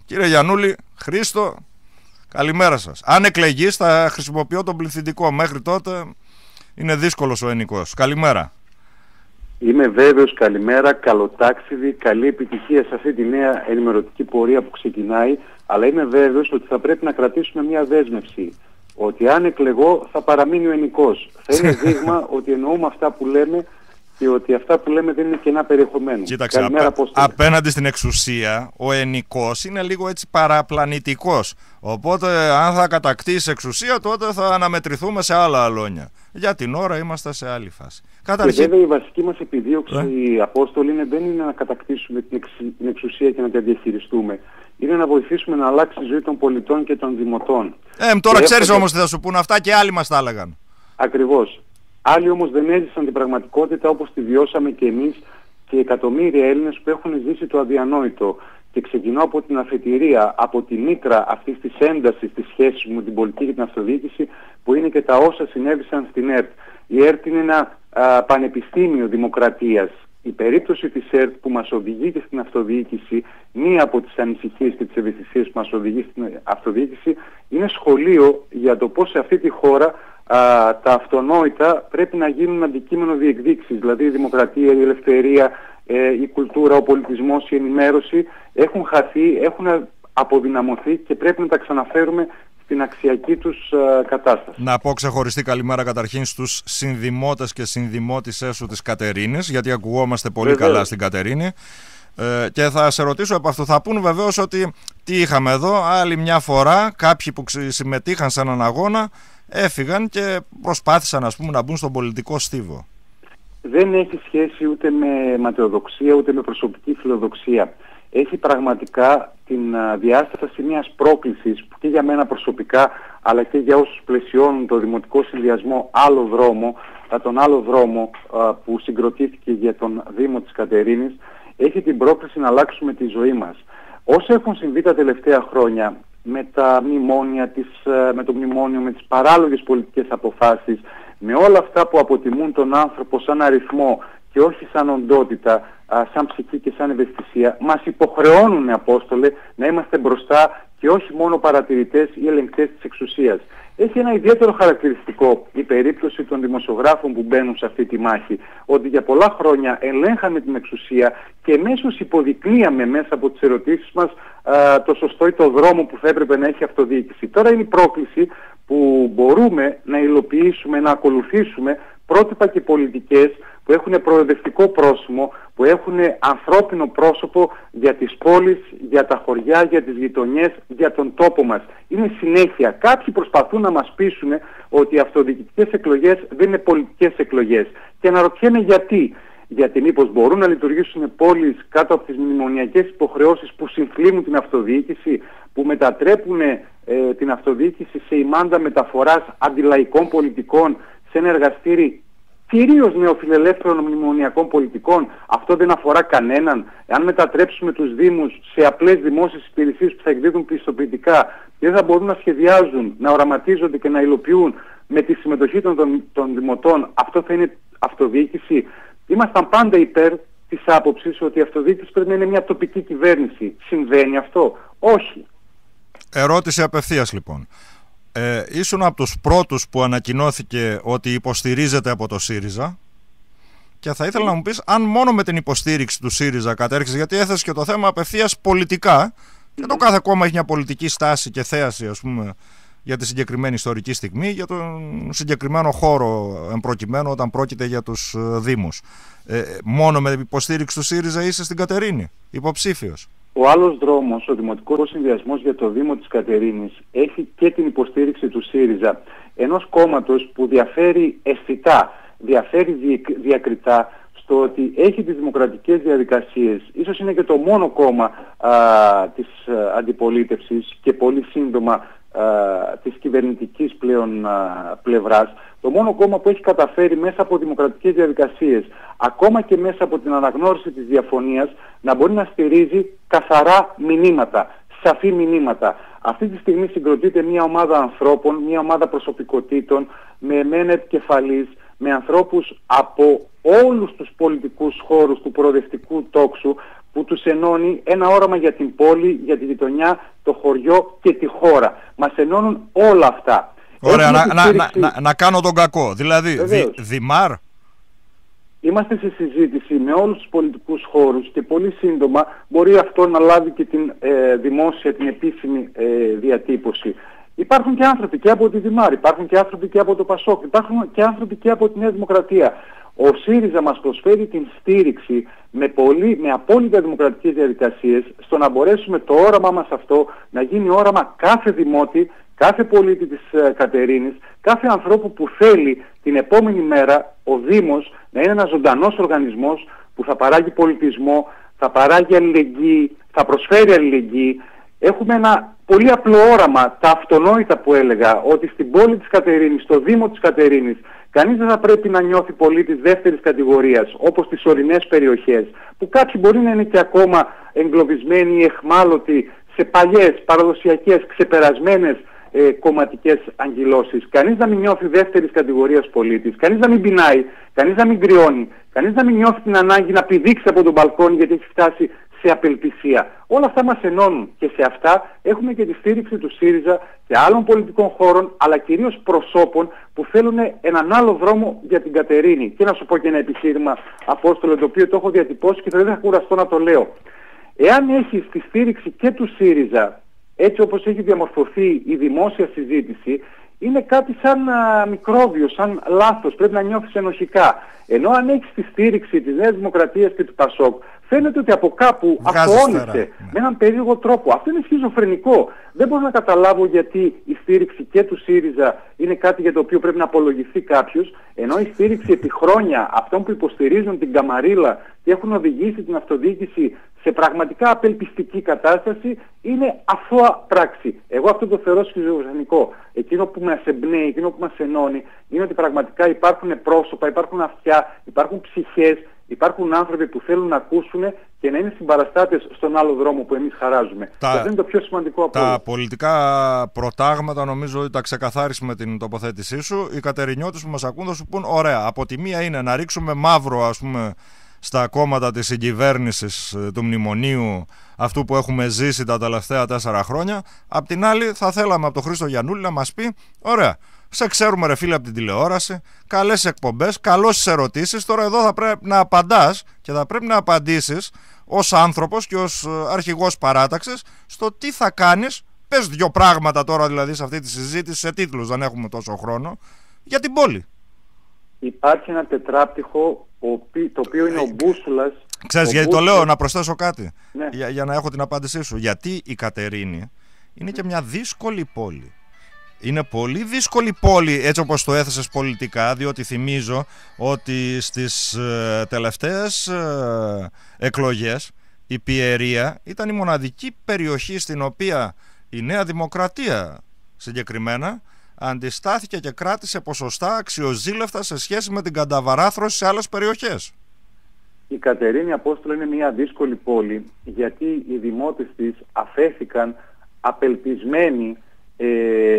Κύριε Γιαννούλη, Χρήστο, καλημέρα σας. Αν εκλεγείς θα χρησιμοποιώ τον πληθυντικό. Μέχρι τότε είναι δύσκολος ο ενικός. Καλημέρα. Είμαι βέβαιος, καλημέρα, καλοτάξιδη, καλή επιτυχία σε αυτή τη νέα ενημερωτική πορεία που ξεκινάει, αλλά είμαι βέβαιος ότι θα πρέπει να κρατήσουμε μια δέσμευση, ότι αν εκλεγώ θα παραμείνει ο ενικός. Θα είναι δείγμα ότι εννοούμε αυτά που λέμε και ότι αυτά που λέμε δεν είναι κενά περιεχομένου. Κοίταξε, απέναντι στην εξουσία ο ενικός είναι λίγο έτσι παραπλανητικός. Οπότε αν θα κατακτήσει εξουσία τότε θα αναμετρηθούμε σε άλλα αλόνια. Για την ώρα είμαστε σε άλλη φάση. Και βέβαια η βασική μας επιδίωξη, Απόστολη, δεν είναι να κατακτήσουμε την εξουσία και να τη διαχειριστούμε. Είναι να βοηθήσουμε να αλλάξει η ζωή των πολιτών και των δημοτών. Τώρα ξέρεις όμως τι θα σου πούν αυτά, και άλλοι μας τα έλεγαν. Ακριβώς. Άλλοι όμως δεν έζησαν την πραγματικότητα όπως τη βιώσαμε και εμείς και εκατομμύρια Έλληνες που έχουν ζήσει το αδιανόητο. Και ξεκινώ από την αφετηρία, από τη μήτρα αυτής της έντασης της σχέσης μου με την πολιτική και την αυτοδιοίκηση, που είναι και τα όσα συνέβησαν στην ΕΡΤ. Η ΕΡΤ είναι ένα πανεπιστήμιο δημοκρατίας. Η περίπτωση της ΕΡΤ που μας οδηγεί και στην αυτοδιοίκηση, μία από τις ανησυχίες και τις ευαισθησίες που μας οδηγεί στην αυτοδιοίκηση, είναι σχολείο για το πώς σε αυτή τη χώρα τα αυτονόητα πρέπει να γίνουν αντικείμενο διεκδίκησης. Δηλαδή η δημοκρατία, η ελευθερία, η κουλτούρα, ο πολιτισμός, η ενημέρωση έχουν χαθεί, έχουν αποδυναμωθεί και πρέπει να τα ξαναφέρουμε στην αξιακή τους κατάσταση. Να πω ξεχωριστή καλημέρα καταρχήν στους συνδημότες και συνδημότησές σου της Κατερίνης, γιατί ακουγόμαστε πολύ καλά στην Κατερίνη. Και θα σε ρωτήσω από αυτό. Θα πούν βεβαίως ότι τι είχαμε εδώ, άλλη μια φορά κάποιοι που συμμετείχαν σε έναν αγώνα έφυγαν και προσπάθησαν, ας πούμε, να μπουν στον πολιτικό στίβο. Δεν έχει σχέση ούτε με ματαιοδοξία ούτε με προσωπική φιλοδοξία. Έχει πραγματικά την διάσταση μιας πρόκλησης που και για μένα προσωπικά αλλά και για όσους πλαισιώνουν το Δημοτικό Συνδυασμό Άλλο Δρόμο, τον άλλο δρόμο που συγκροτήθηκε για τον Δήμο της Κατερίνης, έχει την πρόκληση να αλλάξουμε τη ζωή μας. Όσα έχουν συμβεί τα τελευταία χρόνια με τα μνημόνια, με το μνημόνιο, με τις παράλογες πολιτικές αποφάσεις, με όλα αυτά που αποτιμούν τον άνθρωπο σαν αριθμό και όχι σαν οντότητα, σαν ψυχή και σαν ευαισθησία, μας υποχρεώνουν, Απόστολε, να είμαστε μπροστά και όχι μόνο παρατηρητές ή ελεγκτές της εξουσίας. Έχει ένα ιδιαίτερο χαρακτηριστικό η περίπτωση των δημοσιογράφων που μπαίνουν σε αυτή τη μάχη, ότι για πολλά χρόνια ελέγχαμε την εξουσία και εμέσως υποδεικνύαμε μέσα από τις ερωτήσεις μας το σωστό ή το δρόμο που θα έπρεπε να έχει αυτοδιοίκηση. Τώρα είναι η πρόκληση που μπορούμε να υλοποιήσουμε, να ακολουθήσουμε πρότυπα και πολιτικές που έχουν προοδευτικό πρόσημο, που έχουν ανθρώπινο πρόσωπο για τις πόλεις, για τα χωριά, για τις γειτονιές, για τον τόπο μας. Είναι συνέχεια. Κάποιοι προσπαθούν να μας πείσουν ότι οι αυτοδιοικητικές εκλογές δεν είναι πολιτικές εκλογές. Και αναρωτιέμαι γιατί. Γιατί μήπως μπορούν να λειτουργήσουν πόλεις κάτω από τις μνημονιακές υποχρεώσεις που συμφλήνουν την αυτοδιοίκηση, που μετατρέπουν την αυτοδιοίκηση σε ημάντα μεταφοράς αντιλαϊκών πολιτικών, σε ένα εργαστήρι κυρίως νεοφιλελεύθερων μνημονιακών πολιτικών. Αυτό δεν αφορά κανέναν. Αν μετατρέψουμε τους Δήμους σε απλές δημόσιες υπηρεσίες που θα εκδίδουν πιστοποιητικά και δεν θα μπορούν να σχεδιάζουν, να οραματίζονται και να υλοποιούν με τη συμμετοχή των δημοτών, αυτό θα είναι αυτοδιοίκηση? Ήμασταν πάντα υπέρ της άποψης ότι η αυτοδιοίκηση πρέπει να είναι μια τοπική κυβέρνηση. Συμβαίνει αυτό? Όχι. Ερώτηση απευθείας λοιπόν. Ήσουν από τους πρώτους που ανακοινώθηκε ότι υποστηρίζεται από το ΣΥΡΙΖΑ και θα ήθελα να μου πεις αν μόνο με την υποστήριξη του ΣΥΡΙΖΑ κατέρχεσαι, γιατί έθεσες και το θέμα απευθείας πολιτικά και το κάθε κόμμα έχει μια πολιτική στάση και θέαση, ας πούμε, για τη συγκεκριμένη ιστορική στιγμή, για τον συγκεκριμένο χώρο εμπροκειμένου όταν πρόκειται για τους Δήμους. Μόνο με την υποστήριξη του ΣΥΡΙΖΑ είσαι στην Κατερίνη υποψήφιος? Ο άλλος δρόμος, ο Δημοτικός Συνδυασμός για το Δήμο της Κατερίνης, έχει και την υποστήριξη του ΣΥΡΙΖΑ, ενός κόμματος που διαφέρει αισθητά, διαφέρει διακριτά στο ότι έχει τις δημοκρατικές διαδικασίες. Ίσως είναι και το μόνο κόμμα της αντιπολίτευσης και πολύ σύντομα της κυβερνητικής πλέον πλευράς, το μόνο κόμμα που έχει καταφέρει μέσα από δημοκρατικές διαδικασίες, ακόμα και μέσα από την αναγνώριση της διαφωνίας, να μπορεί να στηρίζει καθαρά μηνύματα, σαφή μηνύματα. Αυτή τη στιγμή συγκροτείται μια ομάδα ανθρώπων, μια ομάδα προσωπικότητων, με εμένα επικεφαλής, με ανθρώπους από όλους τους πολιτικούς χώρους του προοδευτικού τόξου, που τους ενώνει ένα όραμα για την πόλη, για τη γειτονιά, το χωριό και τη χώρα. Μας ενώνουν όλα αυτά. Ωραία, να κάνω τον κακό. Δηλαδή, Δημάρ. Είμαστε σε συζήτηση με όλους τους πολιτικούς χώρους και πολύ σύντομα μπορεί αυτό να λάβει και την δημόσια, την επίσημη διατύπωση. Υπάρχουν και άνθρωποι και από τη Δημάρ, υπάρχουν και άνθρωποι και από το Πασόκ, υπάρχουν και άνθρωποι και από τη Νέα Δημοκρατία. Ο ΣΥΡΙΖΑ μας προσφέρει την στήριξη με απόλυτα δημοκρατικές διαδικασίες στο να μπορέσουμε το όραμά μας αυτό να γίνει όραμα κάθε δημότη, κάθε πολίτη της Κατερίνης, κάθε ανθρώπου που θέλει την επόμενη μέρα ο Δήμος να είναι ένας ζωντανός οργανισμός που θα παράγει πολιτισμό, θα παράγει αλληλεγγύη, θα προσφέρει αλληλεγγύη. Έχουμε ένα πολύ απλό όραμα, τα αυτονόητα που έλεγα, ότι στην πόλη της Κατερίνης, στο Δήμο της Κατερίνης, κανείς δεν θα πρέπει να νιώθει πολίτης δεύτερης κατηγορίας, όπως τις ορεινές περιοχές, που κάποιοι μπορεί να είναι και ακόμα εγκλωβισμένοι ή εχμάλωτοι σε παλιές, παραδοσιακές, ξεπερασμένες κομματικές αγκυλώσεις. Κανείς να μην νιώθει δεύτερης κατηγορίας πολίτης, κανείς να μην πεινάει, κανείς να μην κρυώνει, κανείς να μην νιώθει την ανάγκη να πηδήξει από τον μπαλκόνι γιατί έχει φτάσει σε απελπισία. Όλα αυτά μας ενώνουν και σε αυτά έχουμε και τη στήριξη του ΣΥΡΙΖΑ και άλλων πολιτικών χώρων, αλλά κυρίως προσώπων που θέλουν έναν άλλο δρόμο για την Κατερίνη. Και να σου πω και ένα επιχείρημα, Απόστολε, το οποίο το έχω διατυπώσει και δεν θα κουραστώ να το λέω. Εάν έχεις τη στήριξη και του ΣΥΡΙΖΑ, έτσι όπως έχει διαμορφωθεί η δημόσια συζήτηση, είναι κάτι σαν μικρόβιο, σαν λάθος, πρέπει να νιώθεις ενοχικά. Ενώ αν έχεις τη στήριξη της Νέας Δημοκρατίας και του Πασόκ, φαίνεται ότι από κάπου αφωώνεσαι με έναν περίεργο τρόπο. Αυτό είναι σχιζοφρενικό. Δεν μπορώ να καταλάβω γιατί η στήριξη και του ΣΥΡΙΖΑ είναι κάτι για το οποίο πρέπει να απολογηθεί κάποιος, ενώ η στήριξη επί χρόνια αυτών που υποστηρίζουν την καμαρίλα και έχουν οδηγήσει την αυτοδιοίκηση σε πραγματικά απελπιστική κατάσταση είναι αθώα πράξη. Εγώ αυτό το θεωρώ σχιζοφρενικό. Εκείνο που μας εμπνέει, εκείνο που μας ενώνει, είναι ότι πραγματικά υπάρχουν πρόσωπα, υπάρχουν αυτιά, υπάρχουν ψυχές, υπάρχουν άνθρωποι που θέλουν να ακούσουν και να είναι συμπαραστάτες στον άλλο δρόμο που εμείς χαράζουμε. Αυτό είναι το πιο σημαντικό από όλα. Τα πολιτικά προτάγματα νομίζω ότι τα ξεκαθάρισε με την τοποθέτησή σου. Οι κατερινιώτες που μας ακούν θα σου πούν: ωραία, από τη μία είναι να ρίξουμε μαύρο, ας πούμε, στα κόμματα της συγκυβέρνησης του μνημονίου, αυτού που έχουμε ζήσει τα τελευταία 4 χρόνια. Απ' την άλλη θα θέλαμε από τον Χρήστο Γιαννούλη να μας πει: ωραία, σε ξέρουμε ρε φίλε από την τηλεόραση, καλές εκπομπές, καλώς ερωτήσεις, τώρα εδώ θα πρέπει να απαντάς και θα πρέπει να απαντήσεις ως άνθρωπος και ως αρχηγός παράταξης στο τι θα κάνεις. Πες 2 πράγματα τώρα δηλαδή σε αυτή τη συζήτηση, σε τίτλους, δεν έχουμε τόσο χρόνο, για την πόλη. Υπάρχει ένα τετράπτυχο το οποίο είναι ο μπούσουλας. Ξέρεις γιατί το λέω, να προσθέσω κάτι, ναι, για να έχω την απάντησή σου. Γιατί η Κατερίνη είναι και μια δύσκολη πόλη. Είναι πολύ δύσκολη πόλη έτσι όπως το έθεσες πολιτικά, διότι θυμίζω ότι στις τελευταίες εκλογές η Πιερία ήταν η μοναδική περιοχή στην οποία η Νέα Δημοκρατία συγκεκριμένα αντιστάθηκε και κράτησε ποσοστά αξιοζήλευτα σε σχέση με την καταβαράθρωση σε άλλες περιοχές. Η Κατερίνη, Απόστολο, είναι μια δύσκολη πόλη γιατί οι δημότες της αφέθηκαν απελπισμένοι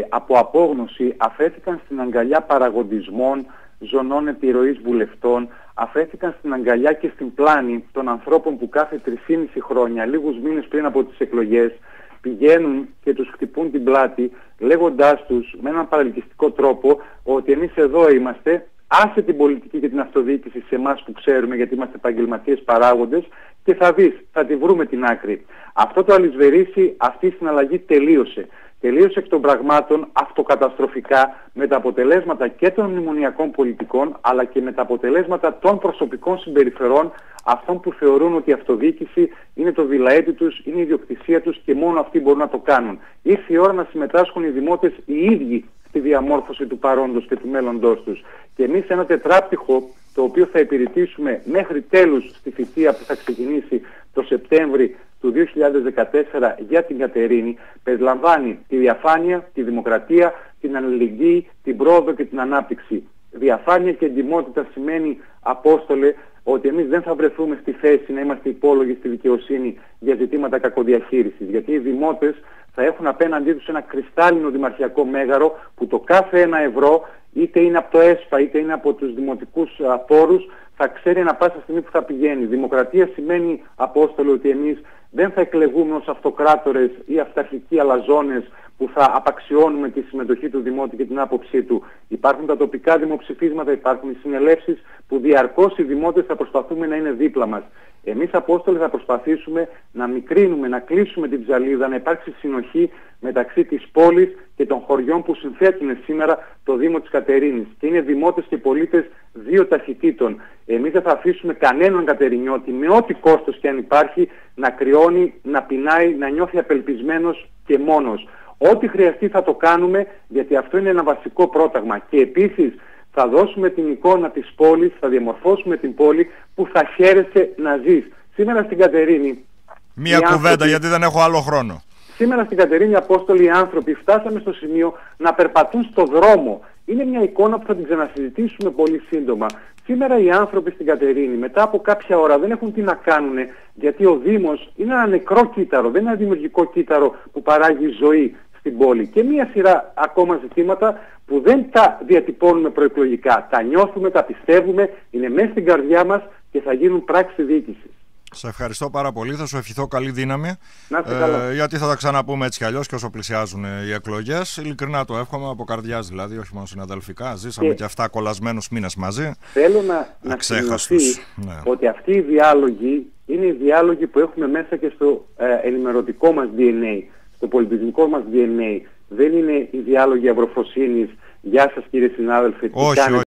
από απόγνωση, αφέθηκαν στην αγκαλιά παραγοντισμών, ζωνών επιρροής βουλευτών, αφέθηκαν στην αγκαλιά και στην πλάνη των ανθρώπων που κάθε 3,5 χρόνια, λίγους μήνες πριν από τις εκλογές, πηγαίνουν και τους χτυπούν την πλάτη λέγοντάς τους με έναν παρελκυστικό τρόπο ότι εμείς εδώ είμαστε, άσε την πολιτική και την αυτοδιοίκηση σε εμάς που ξέρουμε γιατί είμαστε επαγγελματίες παράγοντες και θα δεις, θα τη βρούμε την άκρη. Αυτό το αλυσβερίσι, αυτή η συναλλαγή τελείωσε. Τελείωσε εκ των πραγμάτων αυτοκαταστροφικά με τα αποτελέσματα και των μνημονιακών πολιτικών αλλά και με τα αποτελέσματα των προσωπικών συμπεριφερών αυτών που θεωρούν ότι η αυτοδιοίκηση είναι το βιλαέτι τους, είναι η ιδιοκτησία τους και μόνο αυτοί μπορούν να το κάνουν. Ήρθε η ώρα να συμμετάσχουν οι δημότες οι ίδιοι στη διαμόρφωση του παρόντος και του μέλλοντός τους. Και εμείς ένα τετράπτυχο το οποίο θα υπηρετήσουμε μέχρι τέλους στη θητεία που θα ξεκινήσει το Σεπτέμβρη του 2014 για την Κατερίνη, περιλαμβάνει τη διαφάνεια, τη δημοκρατία, την αλληλεγγύη, την πρόοδο και την ανάπτυξη. Διαφάνεια και εντιμότητα σημαίνει, Απόστολε, ότι εμείς δεν θα βρεθούμε στη θέση να είμαστε υπόλογοι στη δικαιοσύνη για ζητήματα κακοδιαχείρισης. Γιατί οι δημότες θα έχουν απέναντί τους ένα κρυστάλλινο δημαρχιακό μέγαρο που το κάθε 1 ευρώ, είτε είναι από το ΕΣΠΑ είτε είναι από τους δημοτικούς πόρους, θα ξέρει ανα πάσα στιγμή που θα πηγαίνει. Δημοκρατία σημαίνει, Απόστολε, ότι εμείς δεν θα εκλεγούμε ως αυτοκράτορες ή αυταρχικοί αλαζόνες που θα απαξιώνουμε τη συμμετοχή του Δημότη και την άποψή του. Υπάρχουν τα τοπικά δημοψηφίσματα, υπάρχουν οι συνελεύσεις που διαρκώς οι δημότες θα προσπαθούμε να είναι δίπλα μας. Εμείς, Απόστολοι, θα προσπαθήσουμε να μικρύνουμε, να κλείσουμε την ψαλίδα, να υπάρξει συνοχή μεταξύ της πόλης και των χωριών που συνθέτουν σήμερα το Δήμο της Κατερίνης. Και είναι δημότες και πολίτες δύο ταχυτήτων. Εμείς δεν θα αφήσουμε κανέναν Κατερινιώτη, με ό,τι κόστος και αν υπάρχει, να κρυώνει, να πεινάει, να νιώθει απελπισμένος και μόνος. Ό,τι χρειαστεί θα το κάνουμε, γιατί αυτό είναι ένα βασικό πρόταγμα. Και επίσης θα δώσουμε την εικόνα της πόλης, θα διαμορφώσουμε την πόλη που θα χαίρεσαι να ζεις. Σήμερα στην Κατερίνη... Μία κουβέντα, γιατί δεν έχω άλλο χρόνο. Σήμερα στην Κατερίνη, Απόστολοι, οι άνθρωποι φτάσαμε στο σημείο να περπατούν στο δρόμο. Είναι μια εικόνα που θα την ξανασυζητήσουμε πολύ σύντομα. Σήμερα οι άνθρωποι στην Κατερίνη μετά από κάποια ώρα δεν έχουν τι να κάνουν, γιατί ο Δήμος είναι ένα νεκρό κύτταρο, δεν είναι ένα δημιουργικό κύτταρο που παράγει ζωή στην πόλη. Και μια σειρά ακόμα ζητήματα που δεν τα διατυπώνουμε προεκλογικά. Τα νιώθουμε, τα πιστεύουμε, είναι μέσα στην καρδιά μας και θα γίνουν πράξη διοίκησης. Σε ευχαριστώ πάρα πολύ. Θα σου ευχηθώ καλή δύναμη. Να είστε καλά. Γιατί θα τα ξαναπούμε έτσι κι αλλιώς και όσο πλησιάζουν οι εκλογές. Ειλικρινά το εύχομαι, από καρδιάς δηλαδή, όχι μόνο συναδελφικά. Ζήσαμε και αυτά κολλασμένους μήνες μαζί. Θέλω να σημειωθεί ότι αυτοί οι διάλογοι είναι οι διάλογοι που έχουμε μέσα και στο ενημερωτικό μας DNA, στο πολιτισμικό μας DNA. Δεν είναι οι διάλογοι αυροφροσύνης. Γεια σας, κύριε συνάδελφε. Όχι, όχι.